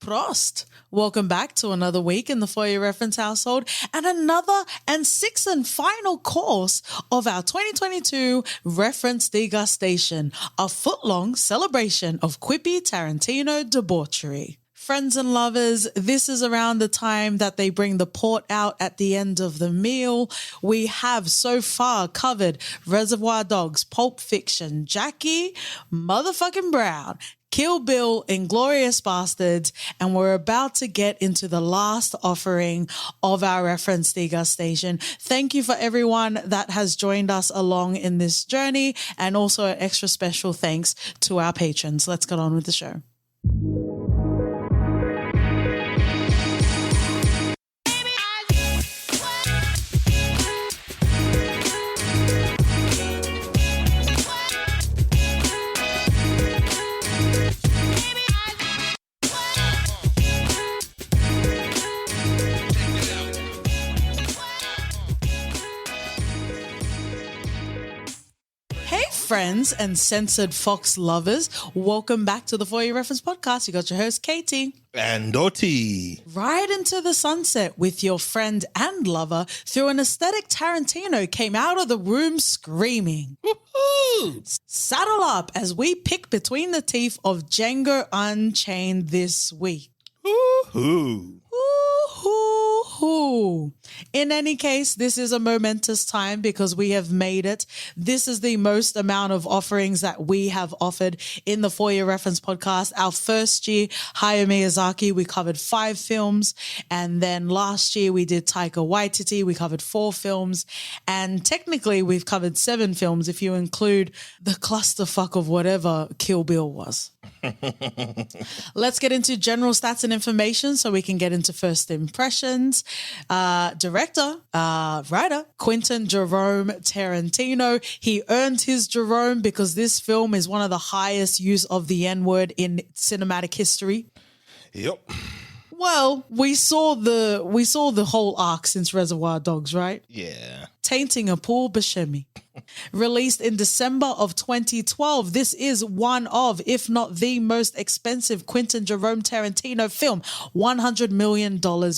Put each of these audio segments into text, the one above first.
Prost. Welcome back to another week in the For Your Reference household and another and sixth and final course of our 2022 Reference Degustation, a foot-long celebration of quippy Tarantino debauchery. Friends and lovers, this is around the time that they bring the port out at the end of the meal. We have so far covered Reservoir Dogs, Pulp Fiction, Jackie, motherfucking Brown, Kill Bill, Inglourious Bastards, and we're about to get into the last offering of our Reference Degustation. Thank you for everyone that has joined us along in this journey, and also an extra special thanks to our patrons. Let's get on with the show. Friends and Censored Fox lovers, welcome back to the For Your Reference podcast. You got your host, Katie. And Dottie. Ride into the sunset with your friend and lover through an aesthetic Tarantino came out of the room screaming. Woo-hoo! Saddle up as we pick between the teeth of Django Unchained this week. Woo-hoo! Woo-hoo-hoo. In any case, this is a momentous time because we have made it. This is the most amount of offerings that we have offered in the For Your Reference podcast. Our first year, Hayao Miyazaki, we covered 5 films. And then last year we did Taika Waititi. We covered 4 films. And technically we've covered 7 films if you include the clusterfuck of whatever Kill Bill was. Let's get into general stats and information so we can get into first impressions. Director, writer, Quentin Jerome Tarantino. He earned his Jerome because this film is one of the highest use of the N-word in cinematic history. Yep. Well, we saw the whole arc since Reservoir Dogs, right? Yeah. Tainting a Paul Buscemi. Released in December of 2012, this is one of, if not the most expensive Quentin Jerome Tarantino film. $100 million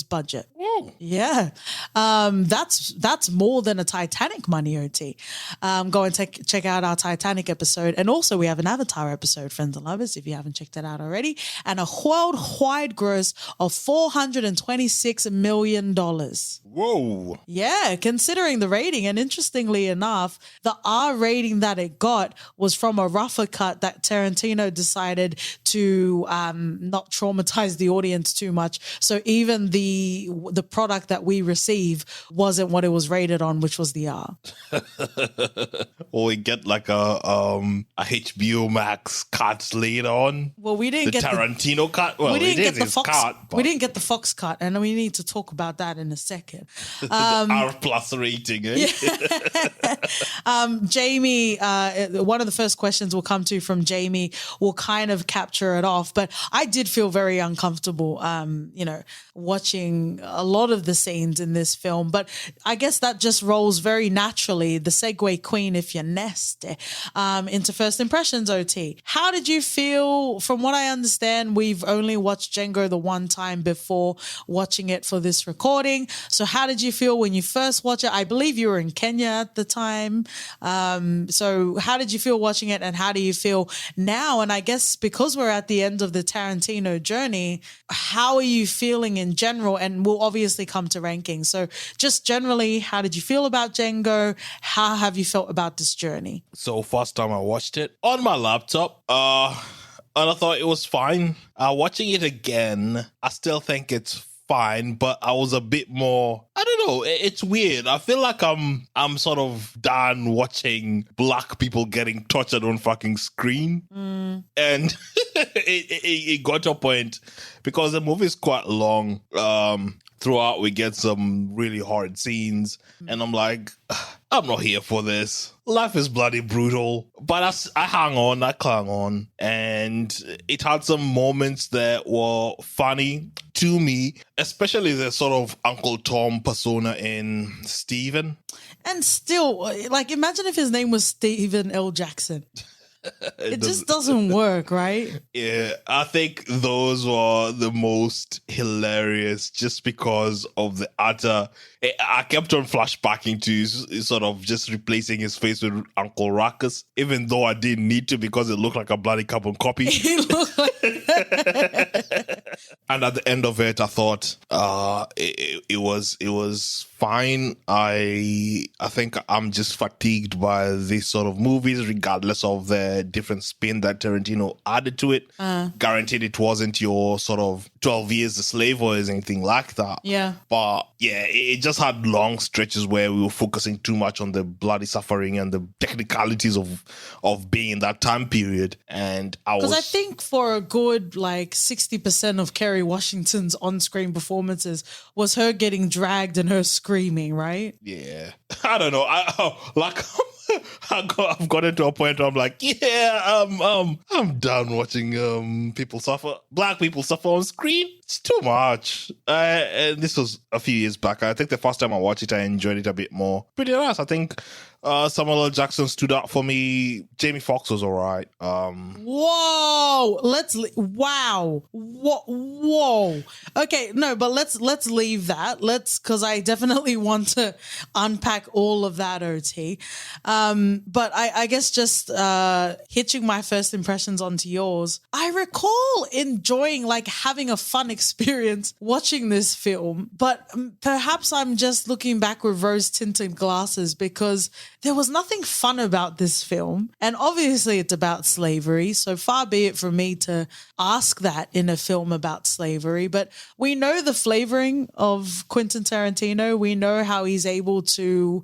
budget. Woo. Yeah. That's more than a Titanic money, OT. Go and check out our Titanic episode. And also we have an Avatar episode, friends and lovers, if you haven't checked that out already. And a worldwide gross of $426 million. Whoa. Yeah, considering the rating. And interestingly enough, the R rating that it got was from a rougher cut that Tarantino decided to not traumatize the audience too much. So even the product that we receive wasn't what it was rated on, which was the R. Or we get like a HBO Max cut later on. Well, we didn't the get Tarantino cut. Well, we didn't get the Fox cut. We didn't get the Fox cut, and we need to talk about that in a second. R plus rating, eh? Jamie, one of the first questions we'll come to from Jamie will kind of capture it off, but I did feel very uncomfortable, watching a lot of the scenes in this film, but I guess that just rolls very naturally, the segue queen if you're nasty, into first impressions, OT. How did you feel? From what I understand, we've only watched Django the one time before watching it for this recording. So how did you feel when you first watched it? I believe you were in Kenya at the time. So how did you feel watching it, and how do you feel now? And I guess because we're at the end of the Tarantino journey, how are you feeling in general? And we'll obviously come to rankings. So just generally, how did you feel about Django? How have you felt about this journey? So first time I watched it on my laptop, and I thought it was fine. Watching it again, I still think it's fine, but I was a bit more, I don't know, it's weird. I feel like I'm sort of done watching black people getting tortured on fucking screen. And it got to a point, because the movie is quite long, throughout we get some really hard scenes, and I'm like, I'm not here for this. Life is bloody brutal. But I hung on, I clung on, and it had some moments that were funny to me, especially the sort of Uncle Tom persona in Steven. And still, like, imagine if his name was Stephen L. Jackson. It just doesn't work, right? Yeah, I think those were the most hilarious just because of the utter. I kept on flashbacking to sort of just replacing his face with Uncle Ruckus, even though I didn't need to because it looked like a bloody carbon copy. It looked like And at the end of it, I thought it was fine. I think I'm just fatigued by these sort of movies, regardless of the different spin that Tarantino added to it. Guaranteed it wasn't your sort of 12 Years a Slave or anything like that. Yeah. But yeah, it just had long stretches where we were focusing too much on the bloody suffering and the technicalities of being in that time period. And because I think for a good like 60% of Kerry Washington's on-screen performances was her getting dragged and her screaming, right? Yeah. I don't know. I've gotten to a point where I'm like, yeah, I'm done watching people suffer. Black people suffer on screen. It's too much. And this was a few years back. I think the first time I watched it, I enjoyed it a bit more. Pretty nice. I think Samuel L. Jackson stood out for me. Jamie Foxx was all right. Whoa! Wow! Whoa! Okay, no, but let's leave that. Because I definitely want to unpack all of that, OT. But I guess just hitching my first impressions onto yours, I recall enjoying like having a fun experience watching this film, but perhaps I'm just looking back with rose-tinted glasses because there was nothing fun about this film. And obviously it's about slavery, so far be it from me to ask that in a film about slavery. But we know the flavoring of Quentin Tarantino. We know how he's able to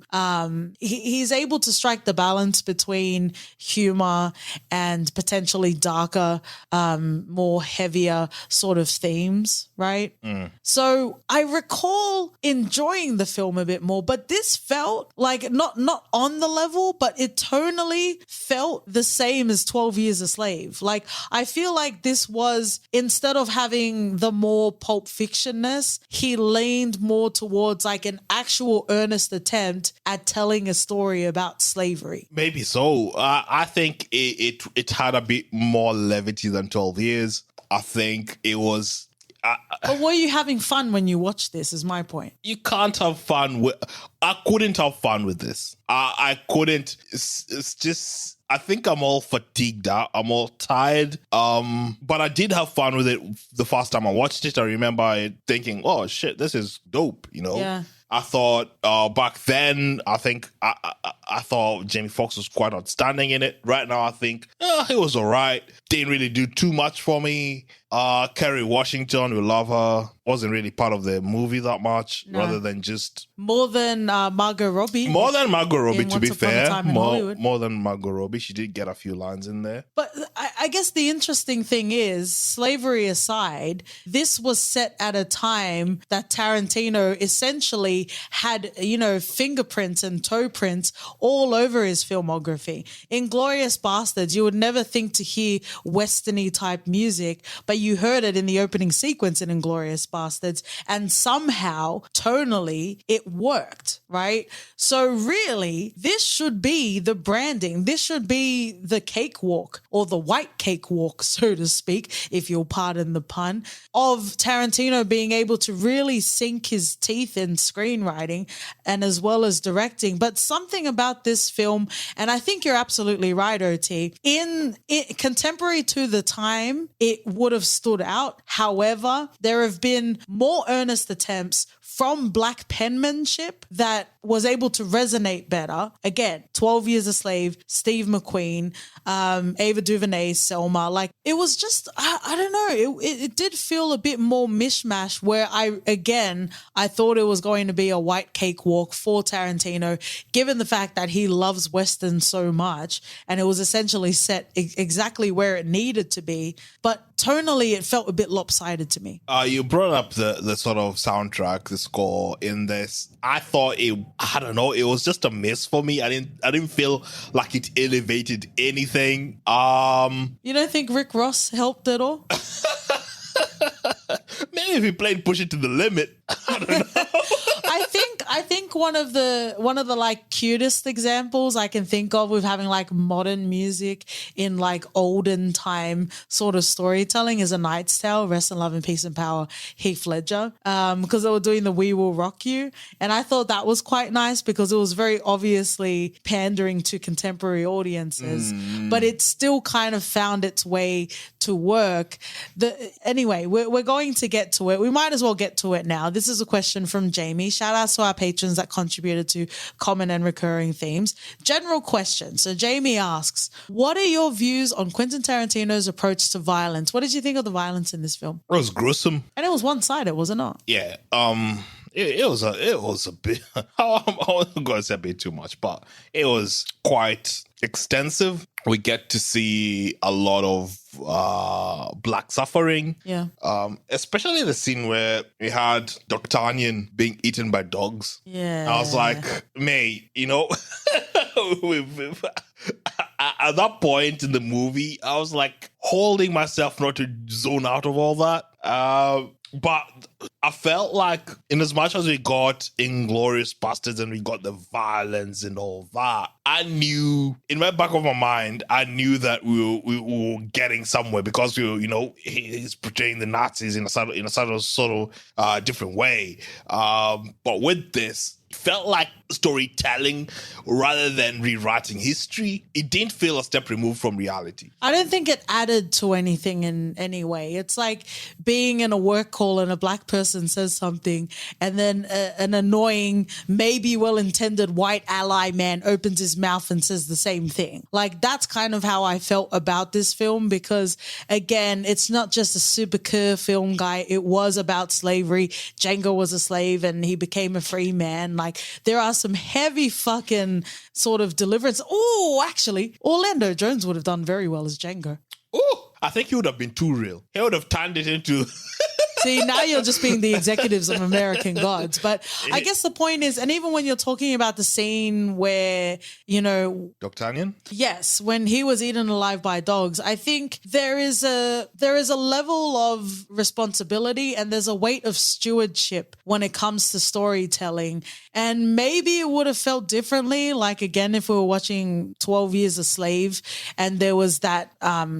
he's able to strike the balance between humor and potentially darker, more heavier sort of themes, right? So I recall enjoying the film a bit more, but this felt like not on the level, but it tonally felt the same as 12 Years a Slave. Like, I feel like this was, instead of having the more Pulp Fiction-ness, he leaned more towards like an actual earnest attempt at telling a story about slavery. Maybe so. I think it had a bit more levity than 12 Years. I think it was... But were you having fun when you watched this, is my point. You can't have fun with... I couldn't have fun with this. I couldn't... It's just... I think I'm all fatigued out. I'm all tired. But I did have fun with it the first time I watched it. I remember thinking, oh, shit, this is dope, you know? Yeah. I thought back then, I think I thought Jamie Foxx was quite outstanding in it. Right now, I think it was all right. Didn't really do too much for me. Kerry Washington, we love her. Wasn't really part of the movie that much, rather than just... More than Margot Robbie. More than Margot Robbie, to be fair. More than Margot Robbie. She did get a few lines in there. But I guess the interesting thing is, slavery aside, this was set at a time that Tarantino essentially had, you know, fingerprints and toe prints all over his filmography. In Inglourious Bastards, you would never think to hear Western-y type music, but you heard it in the opening sequence in Inglourious Bastards, and somehow, tonally, it worked, right? So really, this should be the branding. This should be the cakewalk, or the white cakewalk, so to speak, if you'll pardon the pun, of Tarantino being able to really sink his teeth in screenwriting and as well as directing. But something about this film, and I think you're absolutely right, OT, in contemporary to the time, it would have stood out. However, there have been more earnest attempts from black penmanship that was able to resonate better. Again, 12 Years a Slave, Steve McQueen, Ava DuVernay's Selma. Like, it was just, I don't know, it did feel a bit more mishmash where I thought it was going to be a white cakewalk for Tarantino, given the fact that he loves Western so much, and it was essentially set exactly where it needed to be. But tonally, it felt a bit lopsided to me. You brought up the sort of soundtrack, the score in this. I thought I don't know, it was just a miss for me. I didn't feel like it elevated anything. You don't think Rick Ross helped at all? Maybe if he played Push It to the Limit. I don't know. I think one of the like cutest examples I can think of with having like modern music in like olden time sort of storytelling is A Knight's Tale, Rest in Love and Peace and Power, Heath Ledger, because they were doing the We Will Rock You. And I thought that was quite nice because it was very obviously pandering to contemporary audiences, but it still kind of found its way to work. Anyway, we're going to get to it. We might as well get to it now. This is a question from Jamie. Shout out to our patrons that contributed to common and recurring themes. General question. So Jamie asks, what are your views on Quentin Tarantino's approach to violence? What did you think of the violence in this film? It was gruesome. And it was one-sided, was it not? Yeah. It was a bit, I wasn't going to say a bit too much, but it was quite extensive. We get to see a lot of black suffering. Yeah. Especially the scene where we had D'Artagnan being eaten by dogs. Yeah. I was like, mate, you know, at that point in the movie, I was like holding myself not to zone out of all that. But I felt like in as much as we got Inglourious Bastards and we got the violence and all that, I knew in my back of my mind, I knew that we were getting somewhere because he's portraying the Nazis in a sort of different way. But with this, it felt like storytelling rather than rewriting history. It didn't feel a step removed from reality. I don't think it added to anything in any way. It's like being in a work call and a black person says something and then an annoying, maybe well-intended white ally man opens his mouth and says the same thing. Like, that's kind of how I felt about this film because, again, it's not just a super cool film guy. It was about slavery. Django was a slave and he became a free man. Like, there are some heavy fucking sort of deliverance. Oh, actually, Orlando Jones would have done very well as Django. Oh, I think he would have been too real. He would have turned it into... See, now you're just being the executives of American Gods. But I guess the point is, and even when you're talking about the scene where, D'Artagnan? Yes, when he was eaten alive by dogs, I think there is a level of responsibility and there's a weight of stewardship when it comes to storytelling. And maybe it would have felt differently, like, again, if we were watching 12 Years a Slave and there was that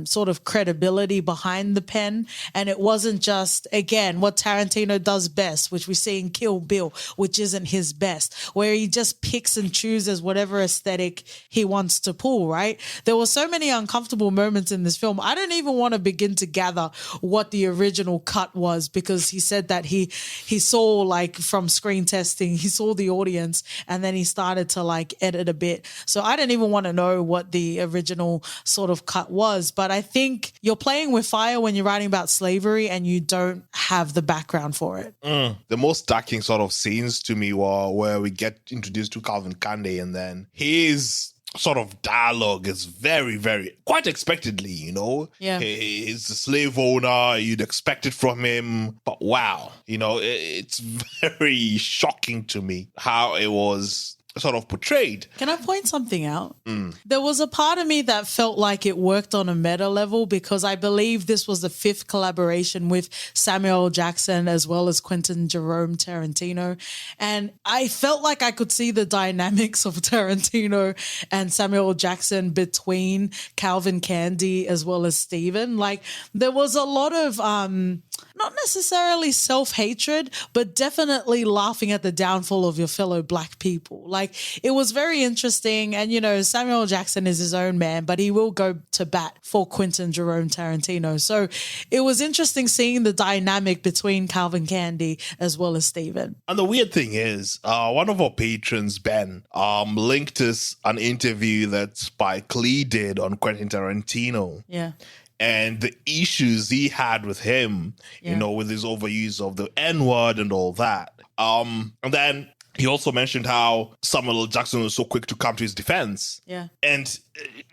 sort of credibility behind the pen and it wasn't just, again, what Tarantino does best, which we see in Kill Bill, which isn't his best, where he just picks and chooses whatever aesthetic he wants to pull, right? There were so many uncomfortable moments in this film. I don't even want to begin to gather what the original cut was because he said that he saw, like, from screen testing, he saw the audience and then he started to, like, edit a bit. So I don't even want to know what the original sort of cut was, but I think you're playing with fire when you're writing about slavery and you don't have the background for it. The most stacking sort of scenes to me were where we get introduced to Calvin Candy and then his sort of dialogue is very, very, quite expectedly, Yeah. He's a slave owner, you'd expect it from him, but wow, it's very shocking to me how it was sort of portrayed. Can I point something out? There was a part of me that felt like it worked on a meta level because I believe this was the 5th collaboration with Samuel Jackson as well as Quentin Jerome Tarantino. And I felt like I could see the dynamics of Tarantino and Samuel Jackson between Calvin Candy as well as Steven. Like, there was a lot of not necessarily self-hatred, but definitely laughing at the downfall of your fellow black people. Like, it was very interesting. And, Samuel Jackson is his own man, but he will go to bat for Quentin Jerome Tarantino. So it was interesting seeing the dynamic between Calvin Candy as well as Steven. And the weird thing is, one of our patrons, Ben, linked us an interview that Spike Lee did on Quentin Tarantino. Yeah. And the issues he had with him, with his overuse of the N-word and all that. And then he also mentioned how Samuel L. Jackson was so quick to come to his defense. Yeah. And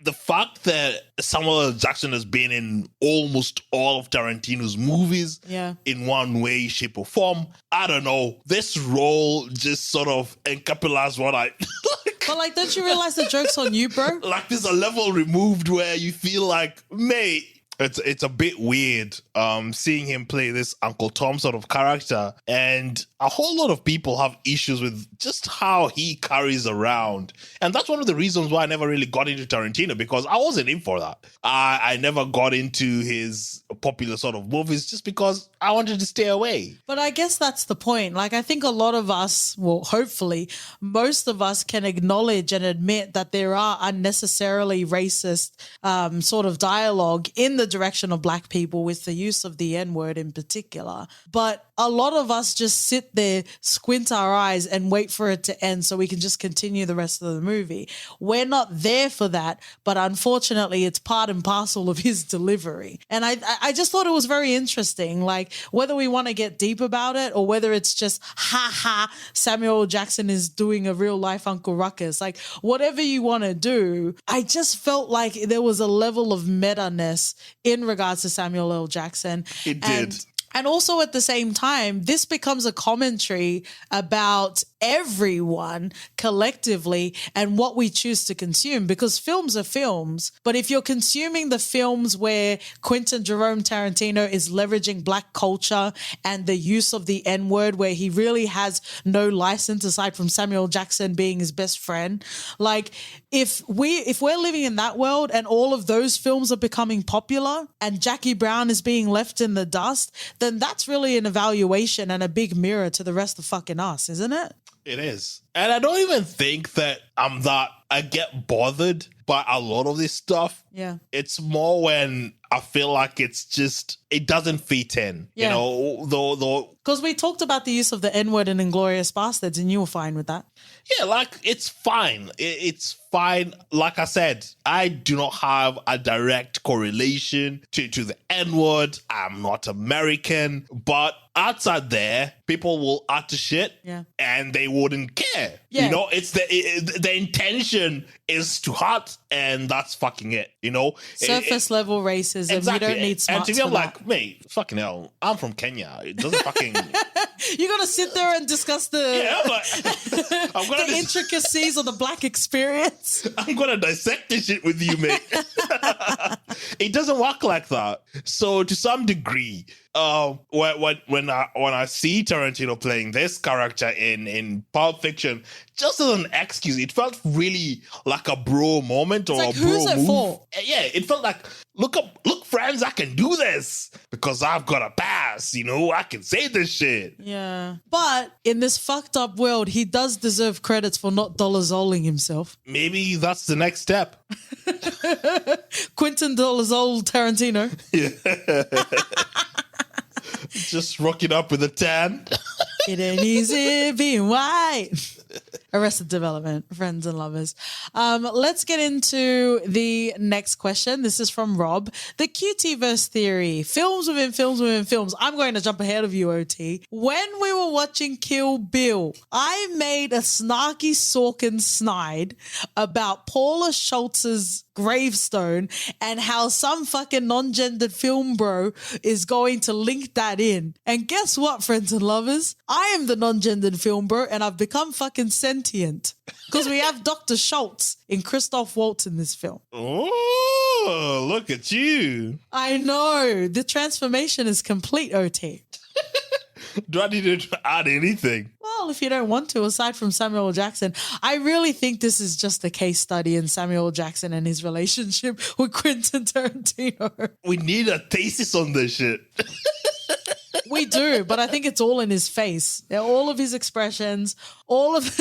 the fact that Samuel L. Jackson has been in almost all of Tarantino's movies in one way, shape, or form, I don't know. This role just sort of encapsulates what I... But, like, don't you realize the joke's on you, bro? Like, there's a level removed where you feel like, mate, it's a bit weird seeing him play this Uncle Tom sort of character, and a whole lot of people have issues with just how he carries around. And that's one of the reasons why I never really got into Tarantino, because I wasn't in for that. I never got into his popular sort of movies just because I wanted to stay away. But I guess that's the point. Like, I think a lot of us, well, hopefully, most of us can acknowledge and admit that there are unnecessarily racist sort of dialogue in the direction of Black people with the use of the N-word in particular. But a lot of us just sit there, squint our eyes and wait for it to end so we can just continue the rest of the movie. We're not there for that, but unfortunately it's part and parcel of his delivery. And I just thought it was very interesting, like whether we want to get deep about it or whether it's just, Samuel L. Jackson is doing a real life Uncle Ruckus, like whatever you want to do, I just felt like there was a level of meta-ness in regards to Samuel L. Jackson. It did. And also at the same time, this becomes a commentary about everyone collectively and what we choose to consume, because films are films. But if you're consuming the films where Quentin Jerome Tarantino is leveraging Black culture and the use of the N-word, where he really has no license aside from Samuel Jackson being his best friend, like if we're living in that world and all of those films are becoming popular and Jackie Brown is being left in the dust, then that's really an evaluation and a big mirror to the rest of fucking us, isn't it? It is. And I don't even think that I get bothered by a lot of this stuff. Yeah. It's more when I feel like it doesn't fit in, Yeah. you know, though. Because we talked about the use of the N-word in Inglourious Bastards and you were fine with that. Yeah, like it's fine. It's fine. Like I said, I do not have a direct correlation to the N-word. I'm not American, but outside there, people will utter shit and they wouldn't care. Yeah. You know, it's the intention is to hurt, and that's fucking it, you know? Surface level racism. Exactly. You don't need smarts and to me, I'm for like, that. mate, fucking hell, I'm from Kenya. It doesn't fucking... You gotta sit there and discuss the the intricacies of the Black experience. I'm gonna dissect this shit with you, mate. It doesn't work like that. So to some degree, when I see Tarantino playing this character in Pulp Fiction, just as an excuse, it felt really like a bro moment or like, a bro who's it move. for? Yeah, it felt like, look friends, I can do this because I've got a pass, you know, I can say this shit. Yeah. But in this fucked up world, he does deserve credits for not dollar-zoling himself. Maybe that's the next step. Quentin dollar-zol Tarantino. Just rocking up with a tan. It ain't easy being white. Arrested Development, friends and lovers. Let's get into the next question. This is from Rob. The QT-verse theory. Films within films within films. I'm going to jump ahead of you, OT. When we were watching Kill Bill, I made a snarky Sorkin snide about Paula Schultz's gravestone and how some fucking non-gendered film bro is going to link that in. And guess what, friends and lovers? I am the non-gendered film bro and I've become fucking sentient because we have Dr. Schultz in Christoph Waltz in this film. Oh, look at you. I know. The transformation is complete, OT. Do I need to add anything? Well, if you don't want to, aside from Samuel L. Jackson, I really think this is just a case study in Samuel L. Jackson and his relationship with Quentin Tarantino. We need a thesis on this shit. We do, but I think it's all in his face. All of his expressions, all of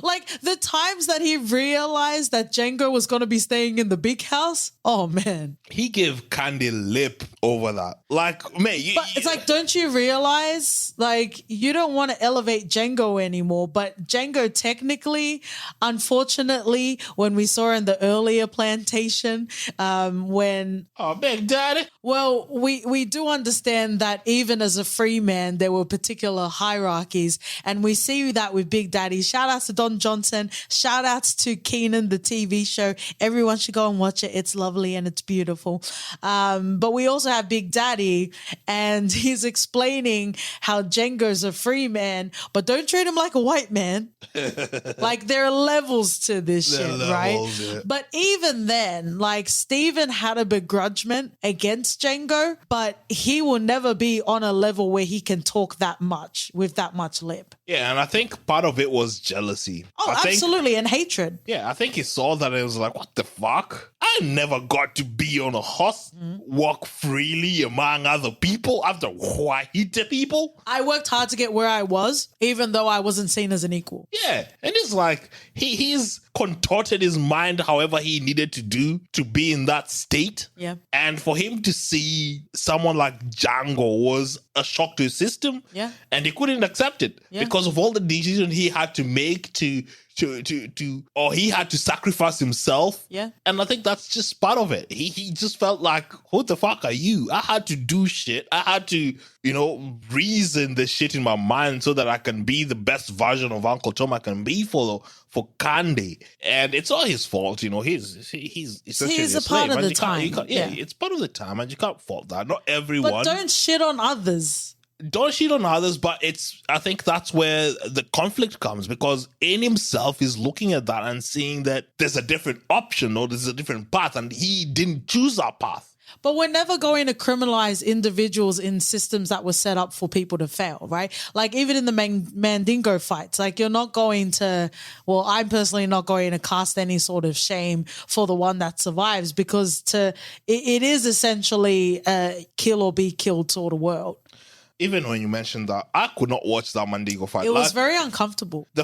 like the times that he realized that Django was going to be staying in the big house. Oh man, he gave Candy lip over that. Like, man, but it's like, don't you realize, like, you don't want to elevate Django anymore, but Django technically, unfortunately, when we saw in the earlier Plantation, when big daddy. Well, we do understand that even as a free man, there were particular hierarchies. And we see that with Big Daddy. Shout outs to Don Johnson. Shout outs to Keenan, the TV show. Everyone should go and watch it. It's lovely and it's beautiful. But we also have Big Daddy, and he's explaining how Django's a free man, but don't treat him like a white man. Like, there are levels to this shit, right? Yeah. But even then, like, Steven had a begrudgment against Django, but he will never be on a level where he can talk that much with that much lip. Yeah, and I think part of it was jealousy. Oh, absolutely, and hatred. Yeah, I think he saw that and it was like, what the fuck? I never got to be on a horse, walk freely among other people after white people. I worked hard to get where I was, even though I wasn't seen as an equal. Yeah, and it's like, he's contorted his mind however he needed to do to be in that state. Yeah. And for him to see someone like Django was a shock to his system. Yeah. And he couldn't accept it because of all the decisions he had to make or he had to sacrifice himself. Yeah. And I think that's just part of it. He just felt like, who the fuck are you? I had to do shit. I had to, reason the shit in my mind so that I can be the best version of Uncle Tom I can be for Candy. And it's all his fault, he's a part of the time. It's part of the time, and you can't fault that. Not everyone. But don't shit on others. Don't shit on others, but I think that's where the conflict comes, because in himself is looking at that and seeing that there's a different option or there's a different path, and he didn't choose that path. But we're never going to criminalize individuals in systems that were set up for people to fail, right? Like, even in the Mandingo fights, like, you're not going to, well, I'm personally not going to cast any sort of shame for the one that survives, because it is essentially a kill or be killed sort of world. Even when you mentioned that, I could not watch that Mandingo fight. It was very uncomfortable. I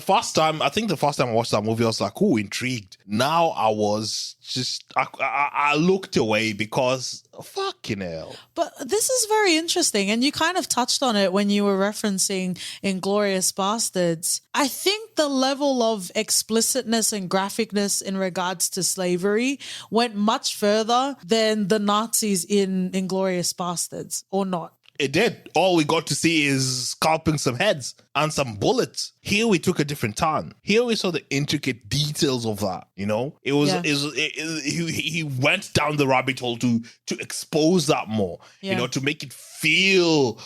think the first time I watched that movie, I was like, intrigued. Now I was just, I looked away because, fucking hell. But this is very interesting, and you kind of touched on it when you were referencing Inglourious Bastards. I think the level of explicitness and graphicness in regards to slavery went much further than the Nazis in Inglourious Bastards, or not. It did. All we got to see is scalping some heads and some bullets. Here we took a different turn. Here we saw the intricate details of that. It was. He went down the rabbit hole to expose that more. Yeah. To make it feel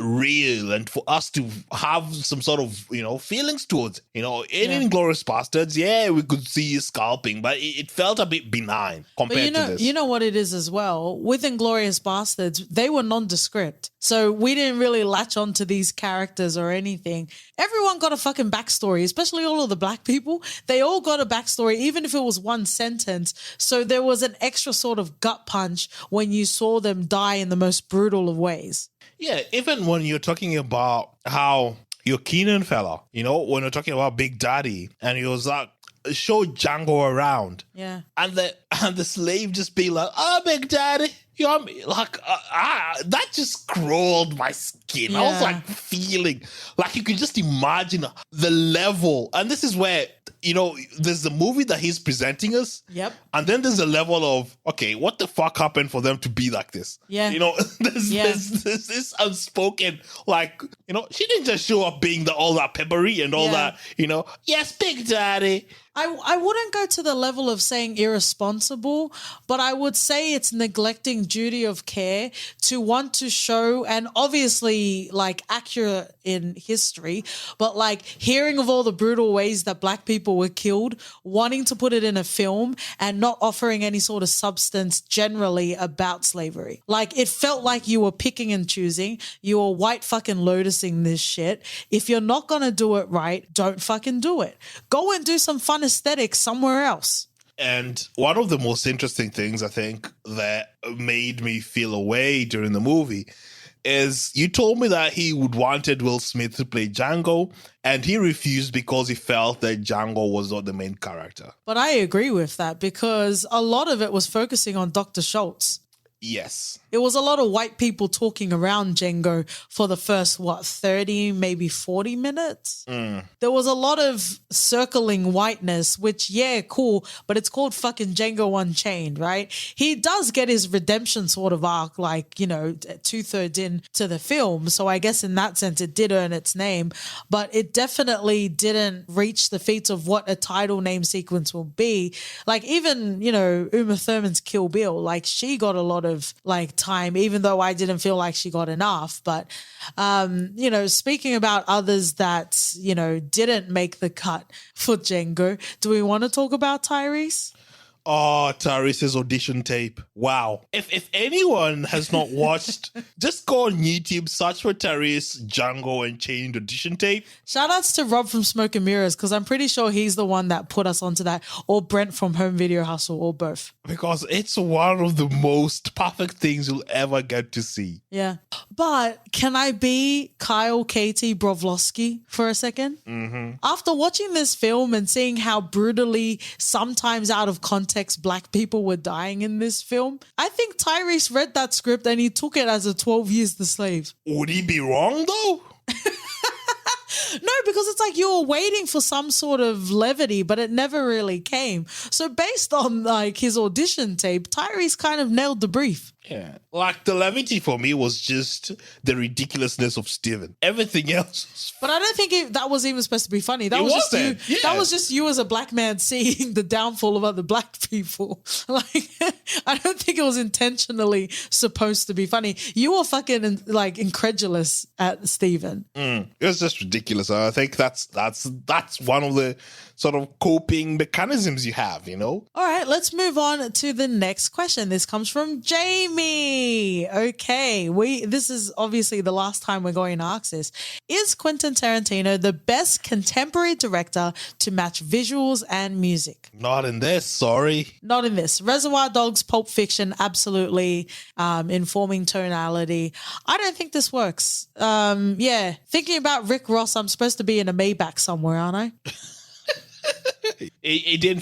real, and for us to have some sort of feelings towards. In Inglourious Bastards, we could see scalping, but it felt a bit benign compared to this. You know what it is as well? With Inglourious Bastards, they were nondescript. So we didn't really latch on to these characters or anything. Everyone got a fucking backstory, especially all of the black people. They all got a backstory, even if it was one sentence. So there was an extra sort of gut punch when you saw them die in the most brutal of ways. Yeah, even when you're talking about how your Keenan fella, when you're talking about Big Daddy, and he was like, show Django around. Yeah. And the slave just be like, Big Daddy. Like, that just crawled my skin. Yeah. I was like feeling like you could just imagine the level. And this is where, there's the movie that he's presenting us. Yep. And then there's a level of, okay, what the fuck happened for them to be like this? Yeah. There's this unspoken, like, she didn't just show up being all that peppery and all that, yes, Big Daddy. I wouldn't go to the level of saying irresponsible, but I would say it's neglecting duty of care to want to show, and obviously like accurate in history, but like hearing of all the brutal ways that black people were killed, wanting to put it in a film and not offering any sort of substance generally about slavery. Like, it felt like you were picking and choosing. You were white fucking lotusing this shit. If you're not going to do it right, don't fucking do it. Go and do some fun aesthetics somewhere else. And one of the most interesting things I think that made me feel away during the movie is you told me that he wanted Will Smith to play Django, and he refused because he felt that Django was not the main character. But I agree with that, because a lot of it was focusing on Dr. Schultz. Yes. It was a lot of white people talking around Django for the first, 30, maybe 40 minutes? There was a lot of circling whiteness, which, yeah, cool, but it's called fucking Django Unchained, right? He does get his redemption sort of arc, like, 2/3 into the film. So I guess in that sense, it did earn its name, but it definitely didn't reach the feats of what a title name sequence will be. Like, even, Uma Thurman's Kill Bill, like, she got a lot of, like, time, even though I didn't feel like she got enough. But, speaking about others that, didn't make the cut for Django, do we want to talk about Tyrese? Oh, Tyrese's audition tape. Wow. If anyone has not watched, just go on YouTube, search for Tyrese Django Unchained audition tape. Shout outs to Rob from Smoke and Mirrors, because I'm pretty sure he's the one that put us onto that, or Brent from Home Video Hustle, or both. Because it's one of the most perfect things you'll ever get to see. Yeah. But can I be Kyle Katie Brovlowski for a second? Mm-hmm. After watching this film and seeing how brutally, sometimes out of context, Black people were dying in this film, I think Tyrese read that script and he took it as a 12 Years the Slave. Would he be wrong though? No, because it's like you were waiting for some sort of levity, but it never really came. So based on like his audition tape, Tyrese kind of nailed the brief. Yeah. Like, the levity for me was just the ridiculousness of Steven. Everything else was But I don't think that was even supposed to be funny. That It was just you. wasn't. Yeah. That was just you as a black man seeing the downfall of other black people. Like, I don't think it was intentionally supposed to be funny. You were fucking like incredulous at Steven. It was just ridiculous. I think that's one of the sort of coping mechanisms you have, All right, let's move on to the next question. This comes from Jamie. Okay, this is obviously the last time we're going to ask this. Is Quentin Tarantino the best contemporary director to match visuals and music? Not in this, sorry. Not in this. Reservoir Dogs, Pulp Fiction, absolutely. Informing tonality. I don't think this works. Thinking about Rick Ross, I'm supposed to be in a Maybach somewhere, aren't I? It didn't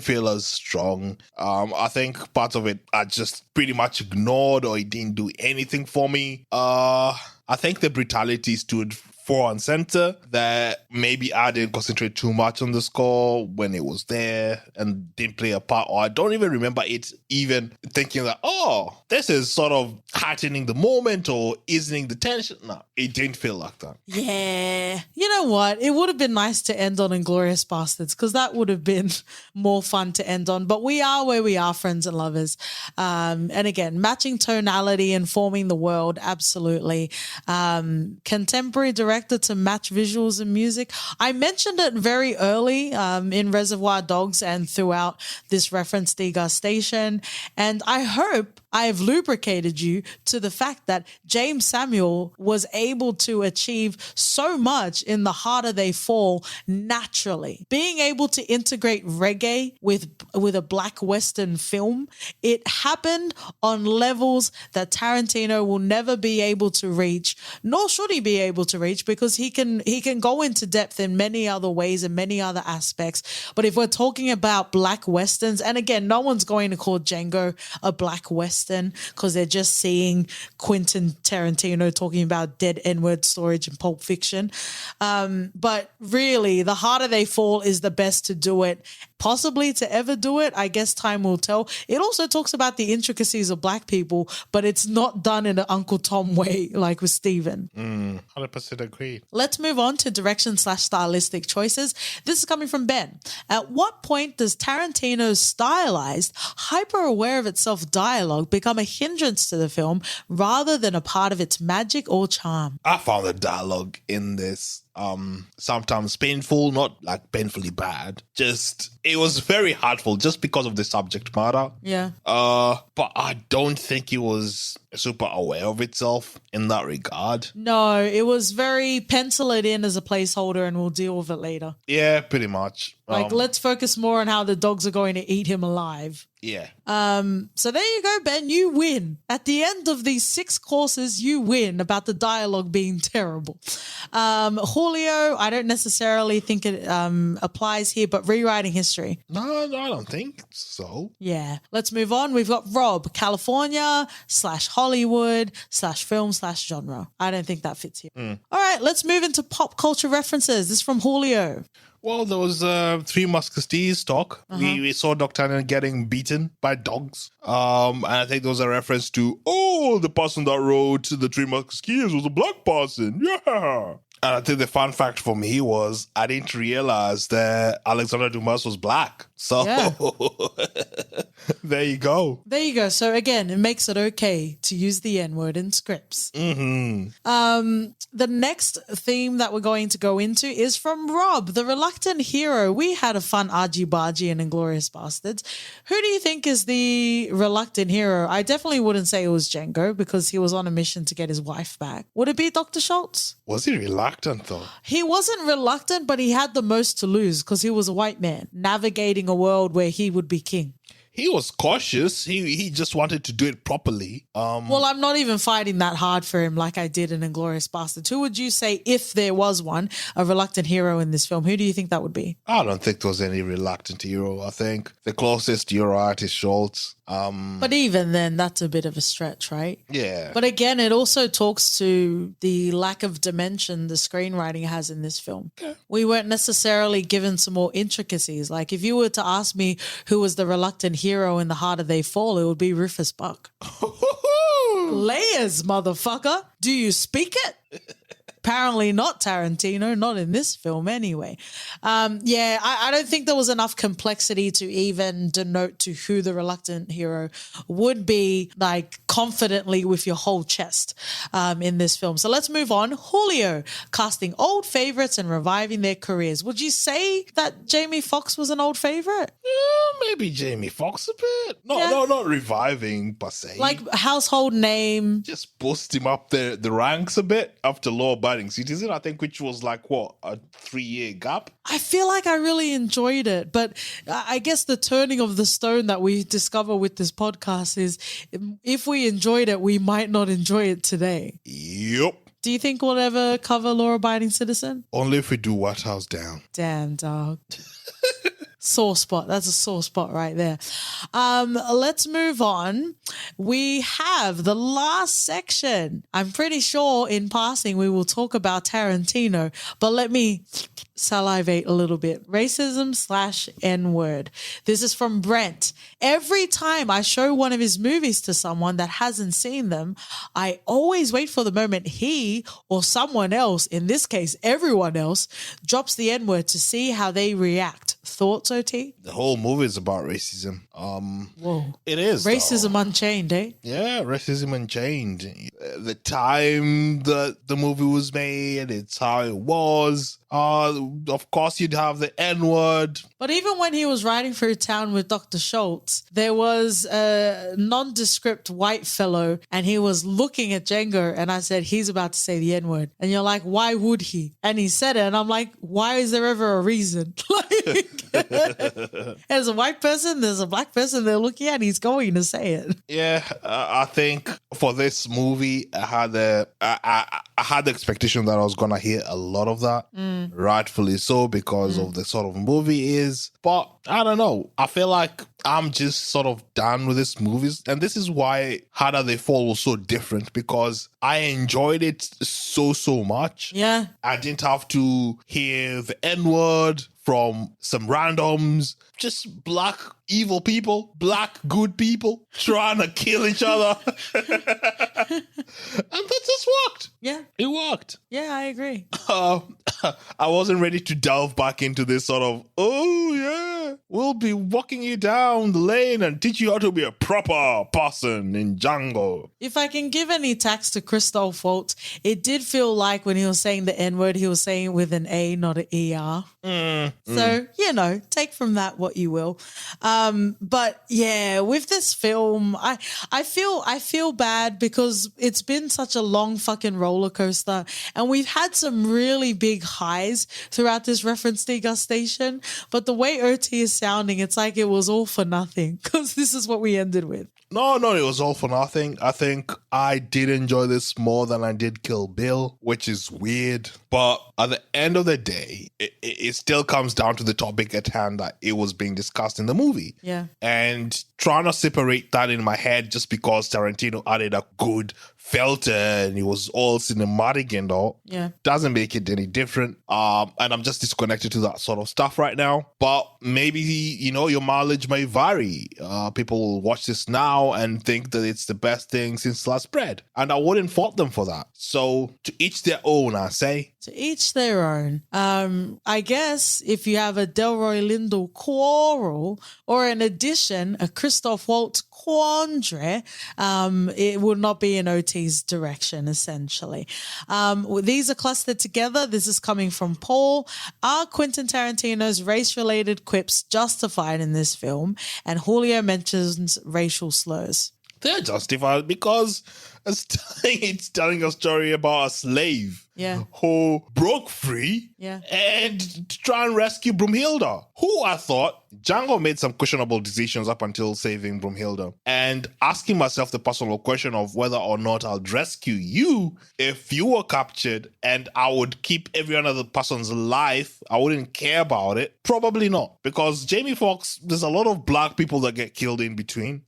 feel as strong. I think part of it I just pretty much ignored, or it didn't do anything for me. I think the brutality stood front and center, that maybe I didn't concentrate too much on the score when it was there and didn't play a part, or I don't even remember it even thinking that, oh, this is sort of heightening the moment or easing the tension. No, it didn't feel like that. Yeah. You know what? It would have been nice to end on Inglourious Bastards, because that would have been more fun to end on. But we are where we are, friends and lovers. And again, matching tonality and forming the world, absolutely. Contemporary director to match visuals and music. I mentioned it very early in Reservoir Dogs and throughout this reference degustation. And I hope I've lubricated you to the fact that James Samuel was able to achieve so much in The Harder They Fall naturally. Being able to integrate reggae with a black Western film, it happened on levels that Tarantino will never be able to reach, nor should he be able to reach, because he can go into depth in many other ways and many other aspects. But if we're talking about black Westerns, and again, no one's going to call Django a black Western because they're just seeing Quentin Tarantino talking about dead N-word storage and Pulp Fiction. But really, The Harder They Fall is the best to do it, possibly to ever do it. I guess time will tell. It also talks about the intricacies of black people, but it's not done in an Uncle Tom way like with Steven. 100% agreed. Let's move on to direction/stylistic choices. This is coming from Ben. At what point does Tarantino's stylized, hyper-aware of itself dialogue become a hindrance to the film rather than a part of its magic or charm? I found the dialogue in this sometimes painful, not like painfully bad. Just, it was very hurtful just because of the subject matter. Yeah. But I don't think it was super aware of itself in that regard. No, it was very pencil it in as a placeholder and we'll deal with it later. Yeah, pretty much. Like, let's focus more on how the dogs are going to eat him alive. Yeah. So there you go, Ben. You win. At the end of these 6 courses, you win about the dialogue being terrible. Julio, I don't necessarily think it applies here, but rewriting history. No, I don't think so. Yeah. Let's move on. We've got Rob, California / Hollywood / film / genre. I don't think that fits here. All right, let's move into pop culture references. This is from Julio. Well, there was Three Musketeers talk. We saw D'Artagnan getting beaten by dogs. And I think there was a reference to, the person that wrote the Three Musketeers was a black person. Yeah. And I think the fun fact for me was I didn't realize that Alexander Dumas was black. So there you go. There you go. So again, it makes it okay to use the N-word in scripts. The next theme that we're going to go into is from Rob, the reluctant hero. We had a fun argy-bargy and Inglourious Bastards. Who do you think is the reluctant hero? I definitely wouldn't say it was Django because he was on a mission to get his wife back. Would it be Dr. Schultz? Was he reluctant though? He wasn't reluctant, but he had the most to lose because he was a white man navigating a world where he would be king. He was cautious. He just wanted to do it properly. Well, I'm not even fighting that hard for him like I did in Inglourious Bastards. Who would you say, if there was one, a reluctant hero in this film? Who do you think that would be? I don't think there was any reluctant hero. I think the closest you're right is Schultz. But even then, that's a bit of a stretch, right? Yeah. But again, it also talks to the lack of dimension the screenwriting has in this film. Okay. We weren't necessarily given some more intricacies. Like if you were to ask me who was the reluctant hero in The Harder They Fall, it would be Rufus Buck. Layers, motherfucker. Do you speak it? Apparently not Tarantino, not in this film anyway. I don't think there was enough complexity to even denote to who the reluctant hero would be, like confidently with your whole chest in this film. So let's move on. Julio, casting old favorites and reviving their careers. Would you say that Jamie Foxx was an old favorite? Yeah, maybe Jamie Foxx a bit. No, not reviving per se. Like household name. Just boost him up the ranks a bit after Law Abiding Citizen, I think, which was like, what, a 3-year gap? I feel like I really enjoyed it, but I guess the turning of the stone that we discover with this podcast is if we enjoyed it, we might not enjoy it today. Yep. Do you think we'll ever cover Law Abiding Citizen? Only if we do White House Down. Damn, dog. Sore spot. That's a sore spot right there. Let's move on. We have the last section. I'm pretty sure in passing we will talk about Tarantino, but let me salivate a little bit. Racism / N-word. This is from Brent. Every time I show one of his movies to someone that hasn't seen them, I always wait for the moment he or someone else, in this case everyone else, drops the N-word to see how they react. Thoughts, OT? The whole movie is about racism. Whoa. It is. Racism Unchained, eh? Yeah, Racism Unchained. The time that the movie was made, it's how it was. Of course, you'd have the N-word. But even when he was riding through town with Dr. Schultz, there was a nondescript white fellow and he was looking at Django and I said, he's about to say the N-word. And you're like, why would he? And he said it and I'm like, why is there ever a reason? There's a white person, there's a black person they're looking at and he's going to say it. Yeah, I think for this movie, I had the expectation that I was going to hear a lot of that. Rightfully so, because of the sort of movie it is. But I don't know. I feel like I'm just sort of done with these movies. And this is why Harder They Fall was so different, because I enjoyed it so much. Yeah. I didn't have to hear the N-word from some randoms, just black evil people, black good people trying to kill each other. And that just worked. Yeah. It worked. Yeah, I agree. I wasn't ready to delve back into this sort of, we'll be walking you down the lane and teach you how to be a proper person in Django. If I can give any tax to Christoph Waltz, it did feel like when he was saying the N-word, he was saying it with an A, not an ER. So, take from that what you will. But yeah, with this film, I feel bad because it's been such a long fucking roller coaster, and we've had some really big highs throughout this reference degustation. But the way OT is sounding, it's like it was all for nothing because this is what we ended with. No, it was all for nothing. I think I did enjoy this more than I did Kill Bill, which is weird. But at the end of the day, it still comes down to the topic at hand that it was being discussed in the movie. Yeah. And trying to separate that in my head just because Tarantino added a good filter and it was all cinematic and all, doesn't make it any different. And I'm just disconnected to that sort of stuff right now. But maybe, your mileage may vary. People will watch this now and think that it's the best thing since sliced bread. And I wouldn't fault them for that. So to each their own, I say. To each their own. I guess if you have a Delroy Lindo quarrel or in addition, a Christoph Waltz quandary, it would not be in OT's direction, essentially. These are clustered together. This is coming from Paul. Are Quentin Tarantino's race-related quips justified in this film? And Julio mentions racial slurs. They're justified because it's telling a story about a slave who broke free and to try and rescue Broomhilda, who I thought Django made some questionable decisions up until saving Broomhilda. And asking myself the personal question of whether or not I'll rescue you if you were captured and I would keep every other person's life, I wouldn't care about it. Probably not. Because Jamie Foxx, there's a lot of black people that get killed in between.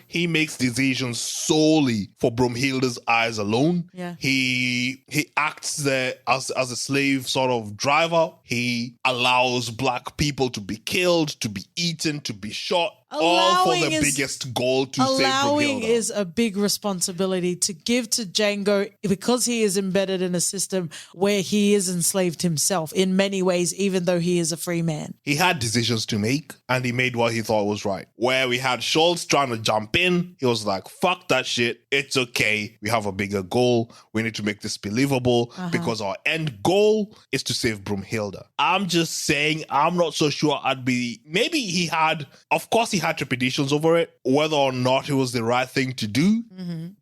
He makes decisions solely for Broomhilda's eyes alone. He acts there as a slave sort of driver. He allows black people to be killed, to be eaten, to be shot. All for the biggest goal to save Broomhilda. Allowing is a big responsibility to give to Django because he is embedded in a system where he is enslaved himself in many ways, even though he is a free man. He had decisions to make and he made what he thought was right. Where we had Schultz trying to jump in, he was like, fuck that shit. It's okay. We have a bigger goal. We need to make this believable because our end goal is to save Broomhilda. I'm just saying, I'm not so sure maybe he had, of course he had trepidations over it, whether or not it was the right thing to do.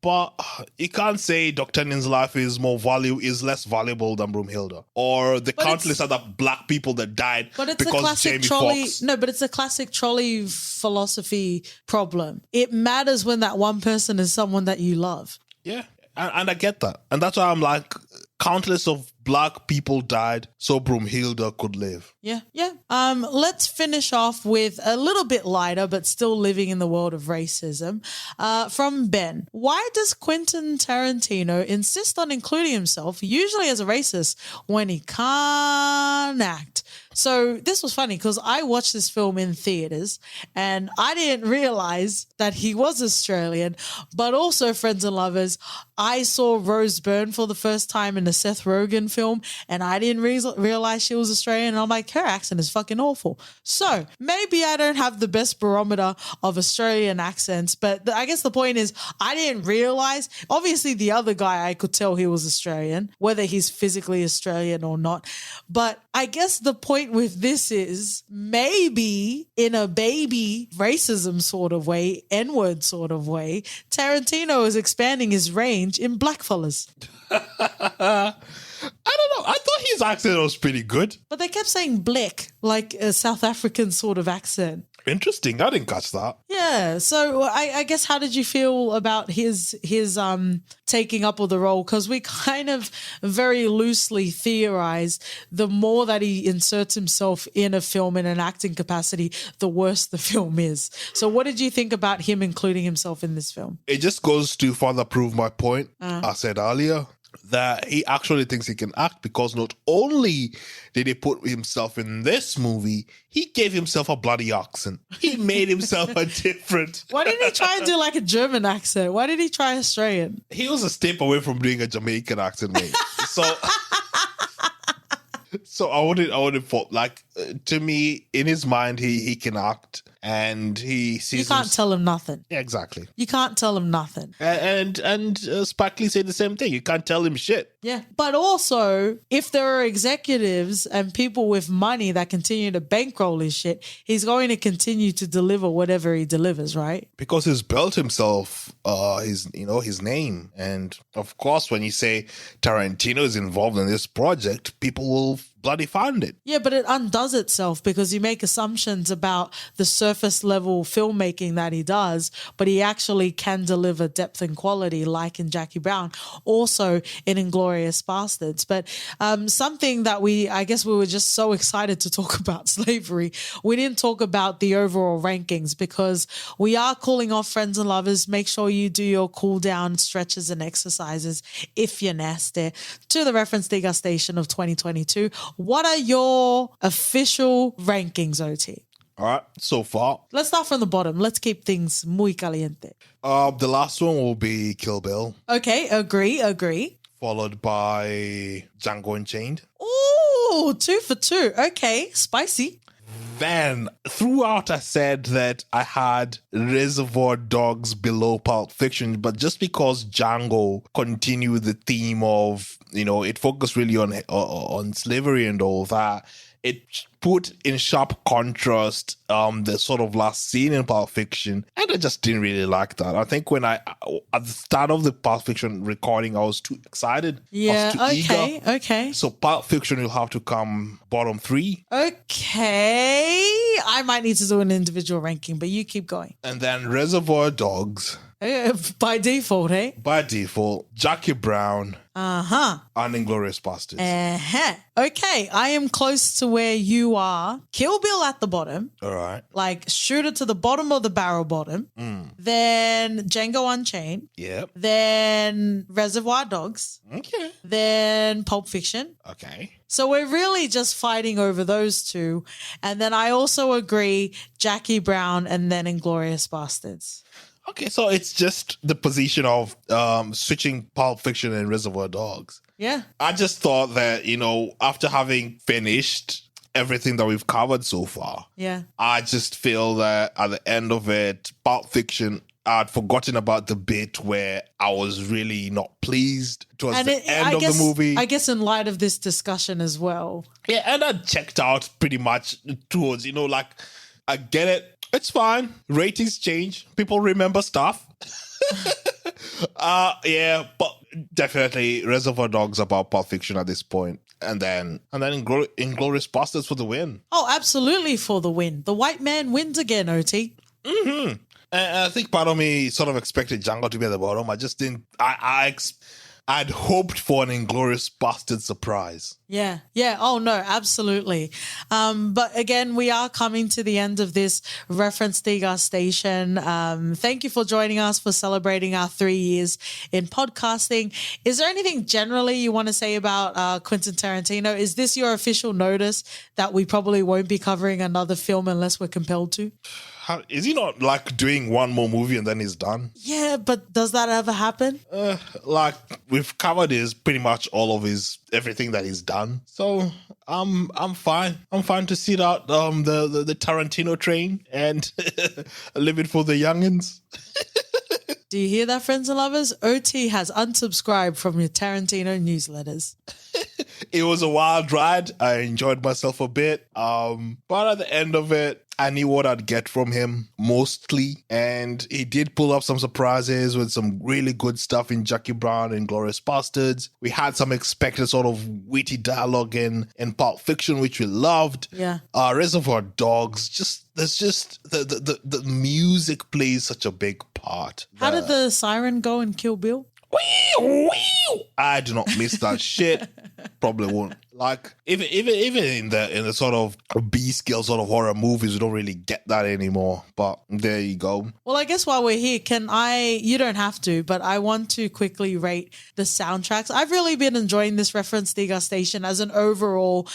But you can't say D'Artagnan's life is less valuable than Broomhilda, or the countless other black people that died because Jamie Foxx. No, but it's a classic trolley philosophy problem. It matters when that one person is someone that you love. Yeah, and I get that. And that's why I'm like, countless of black people died so Broomhilda could live. Yeah. Let's finish off with a little bit lighter, but still living in the world of racism. From Ben. Why does Quentin Tarantino insist on including himself, usually as a racist, when he can't act? So this was funny because I watched this film in theaters and I didn't realize that he was Australian, but also, friends and lovers, I saw Rose Byrne for the first time in a Seth Rogen film and I didn't realize she was Australian. And I'm like, her accent is fucking awful. So maybe I don't have the best barometer of Australian accents, but I guess the point is I didn't realize. Obviously, the other guy, I could tell he was Australian, whether he's physically Australian or not. But I guess the point with this is maybe in a baby racism sort of way, N-word sort of way, Tarantino is expanding his range in blackfellas. I don't know. I thought his accent was pretty good. But they kept saying black, like a South African sort of accent. Interesting. I didn't catch that. Yeah. So I guess how did you feel about his taking up of the role? Because we kind of very loosely theorized the more that he inserts himself in a film in an acting capacity, the worse the film is. So what did you think about him including himself in this film? It just goes to further prove my point I said earlier, that he actually thinks he can act because not only did he put himself in this movie, he gave himself a bloody accent. He made himself a different... Why didn't he try and do like a German accent? Why did he try Australian? He was a step away from doing a Jamaican accent, mate. So I wouldn't fault. Like, to me, in his mind, he can act. and he sees You can't tell him nothing. Yeah, exactly. You can't tell him nothing. And Spike Lee said the same thing. You can't tell him shit. Yeah. But also, if there are executives and people with money that continue to bankroll his shit, he's going to continue to deliver whatever he delivers, right? Because he's built himself, his name. And of course, when you say Tarantino is involved in this project, people will bloody fund it. Yeah, but it undoes itself because you make assumptions about the surface level filmmaking that he does, but he actually can deliver depth and quality like in Jackie Brown, also in Inglourious Bastards. But something that I guess we were just so excited to talk about slavery. We didn't talk about the overall rankings because we are cooling off Friends and Lovers. Make sure you do your cool down stretches and exercises if you're nasty to the Reference Degustation of 2022. What are your official rankings, OT? All right, so far. Let's start from the bottom. Let's keep things muy caliente. The last one will be Kill Bill. Okay, agree. Followed by Django Unchained. Ooh, 2 for 2. Okay, spicy. Then, throughout, I said that I had Reservoir Dogs below Pulp Fiction, but just because Django continued the theme of, it focused really on slavery and all that, it put in sharp contrast the sort of last scene in Pulp Fiction, and I just didn't really like that. I think when at the start of the Pulp Fiction recording, I was too excited. Yeah, I was too eager. Okay. So Pulp Fiction will have to come bottom 3. Okay. I might need to do an individual ranking, but you keep going. And then Reservoir Dogs. By default, eh? By default, Jackie Brown. Uh-huh. And Inglourious Bastards. Uh-huh. Okay, I am close to where you are. Kill Bill at the bottom. All right. Like, shoot it to the bottom of the barrel bottom. Then Django Unchained. Yep. Then Reservoir Dogs. Okay. Then Pulp Fiction. Okay. So we're really just fighting over those two. And then I also agree Jackie Brown and then Inglourious Bastards. Okay, so it's just the position of switching Pulp Fiction and Reservoir Dogs. Yeah. I just thought that, after having finished everything that we've covered so far, yeah, I just feel that at the end of it, Pulp Fiction, I'd forgotten about the bit where I was really not pleased towards the end of the movie. I guess in light of this discussion as well. Yeah, and I checked out pretty much towards, I get it. It's fine. Ratings change. People remember stuff. Yeah, but definitely Reservoir Dogs about Pulp Fiction at this point. And then Inglourious Bastards for the win. Oh, absolutely for the win. The white man wins again, OT. Mm-hmm. And I think part of me sort of expected Django to be at the bottom. I just didn't. I'd hoped for an Inglourious Bastard surprise. Yeah. Oh, no, absolutely. But again, we are coming to the end of this Reference Degustation. Thank you for joining us for celebrating our 3 years in podcasting. Is there anything generally you want to say about Quentin Tarantino? Is this your official notice that we probably won't be covering another film unless we're compelled to? Is he not doing one more movie and then he's done? Yeah, but does that ever happen? We've covered pretty much all of everything that he's done. So I'm fine. I'm fine to sit out the Tarantino train and live it for the youngins. Do you hear that, friends and lovers? OT has unsubscribed from your Tarantino newsletters. It was a wild ride. I enjoyed myself a bit. But at the end of it, I knew what I'd get from him mostly. And he did pull up some surprises with some really good stuff in Jackie Brown and Inglourious Bastards. We had some expected sort of witty dialogue in Pulp Fiction, which we loved. Yeah. Reservoir Dogs, there's just the music plays such a big part. How did the siren go in Kill Bill? I do not miss that shit. Probably won't. Even in the sort of B-scale sort of horror movies, we don't really get that anymore. But there you go. Well, I guess while we're here, you don't have to, but I want to quickly rate the soundtracks. I've really been enjoying this Reference Degustation as an overall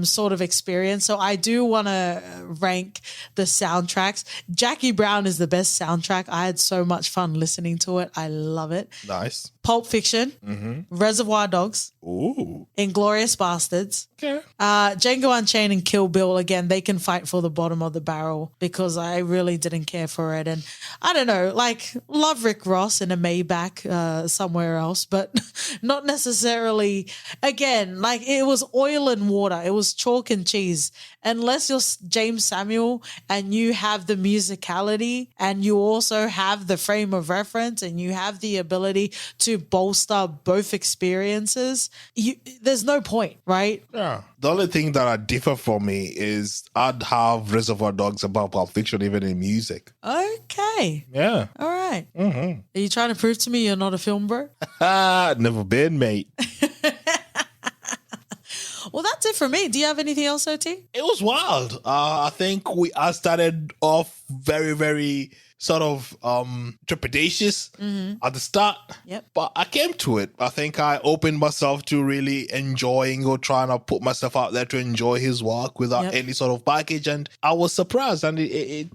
sort of experience. So I do want to rank the soundtracks. Jackie Brown is the best soundtrack. I had so much fun listening to it. I love it. Nice. Pulp Fiction, Reservoir Dogs, Ooh. Inglourious Bastards, Bastards. Okay. Django Unchained and Kill Bill, again, they can fight for the bottom of the barrel because I really didn't care for it. And I don't know, like, love Rick Ross in a Maybach somewhere else, but not necessarily, again, like it was oil and water. It was chalk and cheese. Unless you're James Samuel and you have the musicality and you also have the frame of reference and you have the ability to bolster both experiences, there's no point, right? Yeah. The only thing that I differ from me is I'd have Reservoir Dogs above Pulp Fiction even in music. Okay. Yeah. All right. Are you trying to prove to me you're not a film bro? Never been, mate. Well, that's it for me. Do you have anything else, OT? It was wild. I think I started off very, very sort of trepidatious at the start. Yep. But I came to it. I think I opened myself to really enjoying or trying to put myself out there to enjoy his work without any sort of baggage. And I was surprised and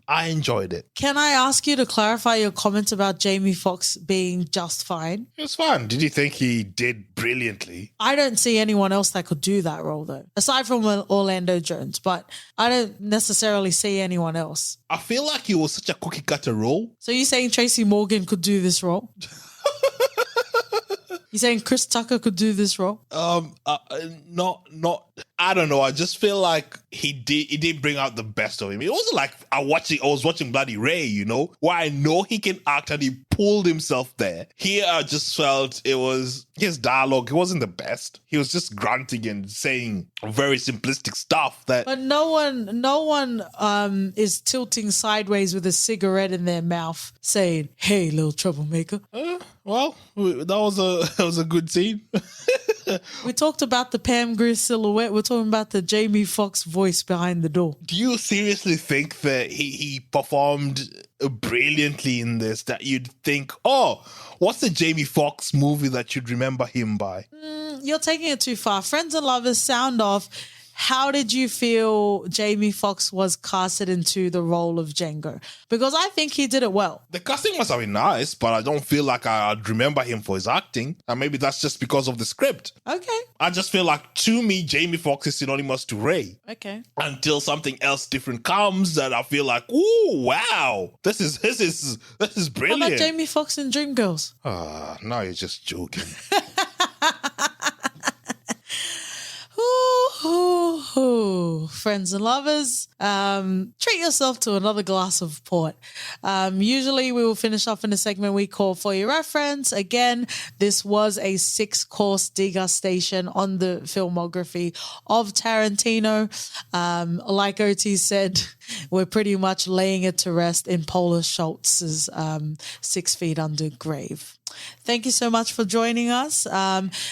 I enjoyed it. Can I ask you to clarify your comments about Jamie Foxx being just fine? It was fun. Did you think he did brilliantly? I don't see anyone else that could do that role, though, aside from Orlando Jones, but I don't necessarily see anyone else. I feel like he was such a cookie cutter role. So you're saying Tracy Morgan could do this role? You saying Chris Tucker could do this role? Not. I don't know. I just feel like he did bring out the best of him. It wasn't like I was watching Bloody Ray, you know, where I know he can act and he pulled himself there. Here, I just felt it was his dialogue. It wasn't the best. He was just grunting and saying very simplistic stuff that. But no one is tilting sideways with a cigarette in their mouth, saying, "Hey, little troublemaker." Well, that was a good scene. We talked about the Pam Grier silhouette. We're talking about the Jamie Foxx voice behind the door. Do you seriously think that he performed brilliantly in this, that you'd think, oh, what's the Jamie Foxx movie that you'd remember him by? You're taking it too far. Friends and Lovers, Sound Off. How did you feel Jamie Foxx was casted into the role of Django? Because I think he did it well. The casting must have been nice, but I don't feel like I'd remember him for his acting. And maybe that's just because of the script. Okay. I just feel like, to me, Jamie Foxx is synonymous to Ray. Okay. Until something else different comes that I feel like, ooh, wow, this is brilliant. How about Jamie Foxx in Dreamgirls? Now you're just joking. Friends and lovers, treat yourself to another glass of port. Usually we will finish off in a segment we call For Your Reference. Again, this was a 6-course degustation on the filmography of Tarantino. Like OT said, we're pretty much laying it to rest in Paula Schultz's 6 Feet Under grave. Thank you so much for joining us.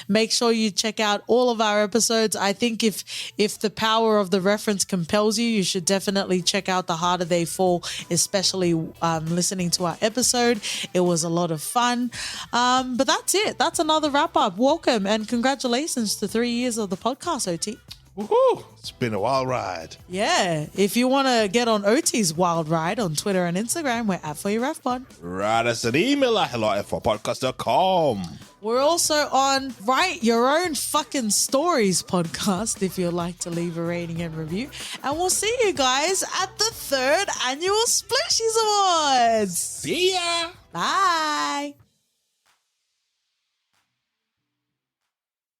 Make sure you check out all of our episodes. I think if the power of the reference compels you, you should definitely check out The Harder They Fall, especially listening to our episode. It was a lot of fun. But that's it. That's another wrap up. Welcome and congratulations to 3 years of the podcast, OT. Woohoo! It's been a wild ride. Yeah. If you want to get on OT's wild ride on Twitter and Instagram, we're at For Your Ref Pod. Write us an email at hello@4podcast.com. We're also on Write Your Own Fucking Stories podcast if you'd like to leave a rating and review. And we'll see you guys at the 3rd annual Splishies Awards. See ya! Bye.